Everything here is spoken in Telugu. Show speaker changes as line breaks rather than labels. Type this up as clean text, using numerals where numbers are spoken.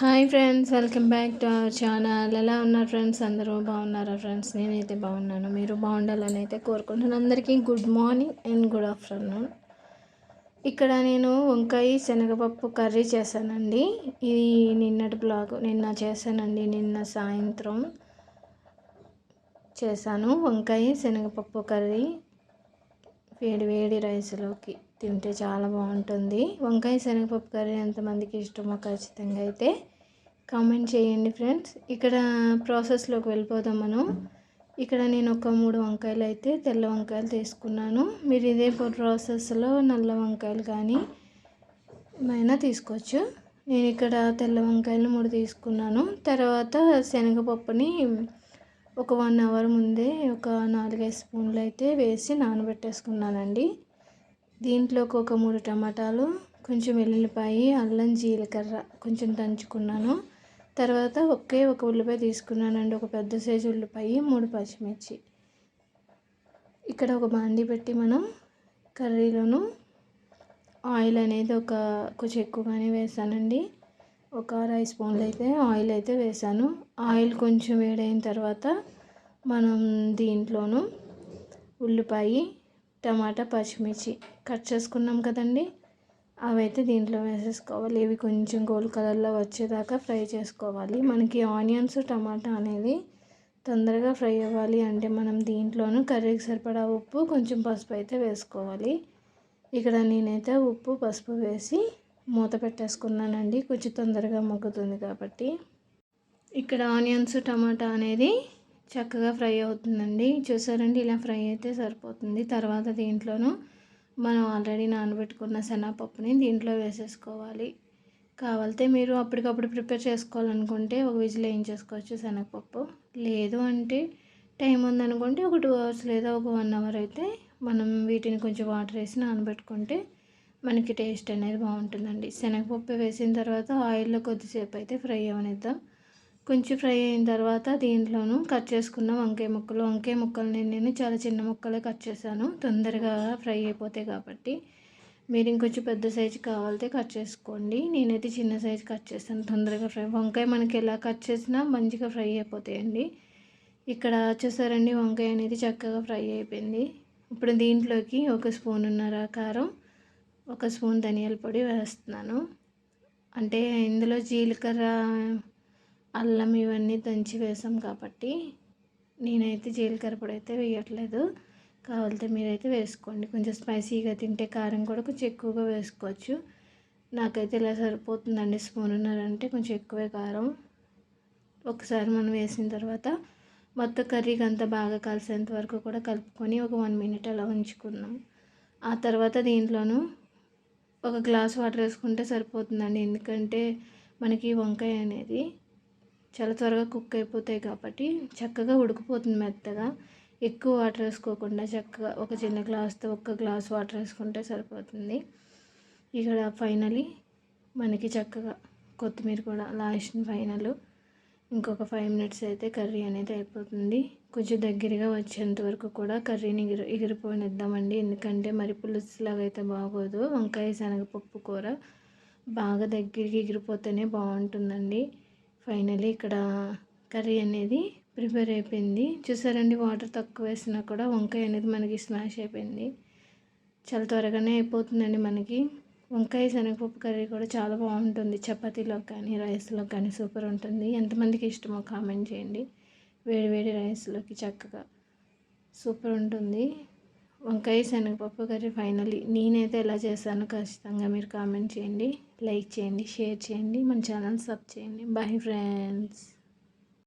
Hi friends, welcome back to our channel. ఎలా ఉన్నారు ఫ్రెండ్స్? అందరూ బాగున్నారా ఫ్రెండ్స్? నేనైతే బాగున్నాను. మీరు బాగుండాలని అయితే కోరుకుంటున్నాను. అందరికీ good morning and good afternoon. ఇక్కడ నేను వంకాయ శనగపప్పు కర్రీ చేశానండి. ఇది నిన్నటి బ్లాగ్ నిన్న చేశానండి. నిన్న సాయంత్రం చేశాను వంకాయ శనగపప్పు కర్రీ. వేడి వేడి రైస్లోకి తింటే చాలా బాగుంటుంది. వంకాయ శనగపప్పు కర్రీ ఎంతమందికి ఇష్టమో ఖచ్చితంగా అయితే కామెంట్ చేయండి ఫ్రెండ్స్. ఇక్కడ ప్రాసెస్లోకి వెళ్ళిపోదాం మనం. ఇక్కడ నేను ఒక 3 వంకాయలు అయితే తెల్ల వంకాయలు తీసుకున్నాను. మీరు ఇదే ప్రాసెస్లో నల్ల వంకాయలు కానీ అయినా తీసుకోవచ్చు. నేను ఇక్కడ తెల్ల వంకాయలు 3 తీసుకున్నాను. తర్వాత శనగపప్పుని ఒక 1 అవర్ ముందే ఒక 4-5 స్పూన్లు అయితే వేసి నానబెట్టేసుకున్నానండి. దీంట్లోకి ఒక 3 టమాటాలు, కొంచెం వెల్లుల్లిపాయ, అల్లం, జీలకర్ర కొంచెం దంచుకున్నాను. తర్వాత ఒక ఉల్లిపాయ తీసుకున్నానండి. ఒక పెద్ద సైజు ఉల్లిపాయ, 3 పచ్చిమిర్చి. ఇక్కడ ఒక బాండీ పెట్టి మనం కర్రీలోను ఆయిల్ అనేది కొంచెం ఎక్కువగానే వేసానండి. ఒక 6 స్పూన్లు అయితే ఆయిల్ అయితే వేసాను. ఆయిల్ కొంచెం వేడైన తర్వాత మనం దీంట్లోను ఉల్లిపాయ, టమాటా, పచ్చిమిర్చి కట్ చేసుకున్నాం కదండి, అవైతే దీంట్లో వేసేసుకోవాలి. ఇవి కొంచెం గోల్డ్ కలర్లో వచ్చేదాకా ఫ్రై చేసుకోవాలి. మనకి ఆనియన్స్, టమాటా అనేది తొందరగా ఫ్రై అవ్వాలి అంటే మనం దీంట్లోనూ కర్రీకి సరిపడా ఉప్పు, కొంచెం పసుపు అయితే వేసుకోవాలి. ఇక్కడ నేనైతే ఉప్పు, పసుపు వేసి మూత పెట్టేసుకున్నానండి. కొంచెం తొందరగా మగ్గుతుంది కాబట్టి. ఇక్కడ ఆనియన్స్, టమాటా అనేది చక్కగా ఫ్రై అవుతుందండి. చూసారండి, ఇలా ఫ్రై అయితే సరిపోతుంది. తర్వాత దీంట్లోనూ మనం ఆల్రెడీ నానబెట్టుకున్న శనగపప్పుని దీంట్లో వేసేసుకోవాలి. కావాలితే మీరు అప్పటికప్పుడు ప్రిపేర్ చేసుకోవాలనుకుంటే ఒక విజిల్ వేయించేసుకోవచ్చు శనగపప్పు. లేదు అంటే టైం ఉందనుకుంటే ఒక 2 అవర్స్ లేదా ఒక 1 అవర్ అయితే మనం వీటిని కొంచెం వాటర్ వేసి నానబెట్టుకుంటే మనకి టేస్ట్ అనేది బాగుంటుందండి. శనగపప్పు వేసిన తర్వాత ఆయిల్లో కొద్దిసేపు అయితే ఫ్రై అవనిద్దాం. కొంచెం ఫ్రై అయిన తర్వాత దీంట్లోనూ కట్ చేసుకున్న వంకాయ ముక్కలు నేను చాలా చిన్న ముక్కలే కట్ చేశాను, తొందరగా ఫ్రై అయిపోతాయి కాబట్టి. మీరు ఇంకొంచెం పెద్ద సైజు కావాలితే కట్ చేసుకోండి. నేనైతే చిన్న సైజు కట్ చేస్తాను, తొందరగా ఫ్రై. వంకాయ మనకి ఎలా కట్ చేసినా మంచిగా ఫ్రై అయిపోతాయండి. ఇక్కడ చూసారండి, వంకాయ అనేది చక్కగా ఫ్రై అయిపోయింది. ఇప్పుడు దీంట్లోకి 1 స్పూనున్నర కారం, 1 స్పూన్ ధనియాల పొడి వేస్తున్నాను. అంటే ఇందులో జీలకర్ర, అల్లం ఇవన్నీ దంచి వేసాం కాబట్టి నేనైతే జీలకర్ర పొడి అయితే వేయట్లేదు. కావాలితే మీరైతే వేసుకోండి. కొంచెం స్పైసీగా తింటే కారం కూడా కొంచెం ఎక్కువగా వేసుకోవచ్చు. నాకైతే ఇలా సరిపోతుందండి. స్పూనున్నర అంటే కొంచెం ఎక్కువే కారం. ఒకసారి మనం వేసిన తర్వాత మొత్తం కర్రీకి అంతా బాగా కలిసేంత వరకు కూడా కలుపుకొని ఒక 1 మినిట్ అలా ఉంచుకున్నాం. ఆ తర్వాత దీంట్లోనూ ఒక గ్లాస్ వాటర్ వేసుకుంటే సరిపోతుందండి. ఎందుకంటే మనకి వంకాయ అనేది చాలా త్వరగా కుక్ అయిపోతాయి కాబట్టి చక్కగా ఉడికిపోతుంది మెత్తగా. ఎక్కువ వాటర్ వేసుకోకుండా చక్కగా ఒక చిన్న గ్లాస్తో 1 గ్లాస్ వాటర్ వేసుకుంటే సరిపోతుంది. ఇక్కడ ఫైనలీ మనకి చక్కగా కొత్తిమీర కూడా లాస్ట్ ఫైనల్. ఇంకొక 5 మినిట్స్ అయితే కర్రీ అనేది అయిపోతుంది. కొంచెం దగ్గరగా వచ్చేంత వరకు కూడా కర్రీని ఎగిరిపోనిద్దామండి. ఎందుకంటే మరి పులుసులాగా అయితే బాగోదు. వంకాయ శనగపప్పు కూర బాగా దగ్గరికి ఎగిరిపోతేనే బాగుంటుందండి. ఫైనలీ ఇక్కడ కర్రీ అనేది ప్రిపేర్ అయిపోయింది. చూసారండి, వాటర్ తక్కువ వేసినా కూడా వంకాయ అనేది మనకి స్మాష్ అయిపోయింది. చాలా త్వరగానే అయిపోతుందండి మనకి. వంకాయ శనగపప్పు కర్రీ కూడా చాలా బాగుంటుంది. చపాతీలో కానీ రైస్లో కానీ సూపర్ ఉంటుంది. ఎంతమందికి ఇష్టమో కామెంట్ చేయండి. వేడి వేడి రైస్లోకి చక్కగా సూపర్ ఉంటుంది వంకాయ శనగపప్పు కర్రీ. ఫైనలీ నేనైతే ఎలా చేశానో ఖచ్చితంగా మీరు కామెంట్ చేయండి, లైక్ చేయండి, షేర్ చేయండి, మన ఛానల్ సబ్ చేయండి. Bye friends.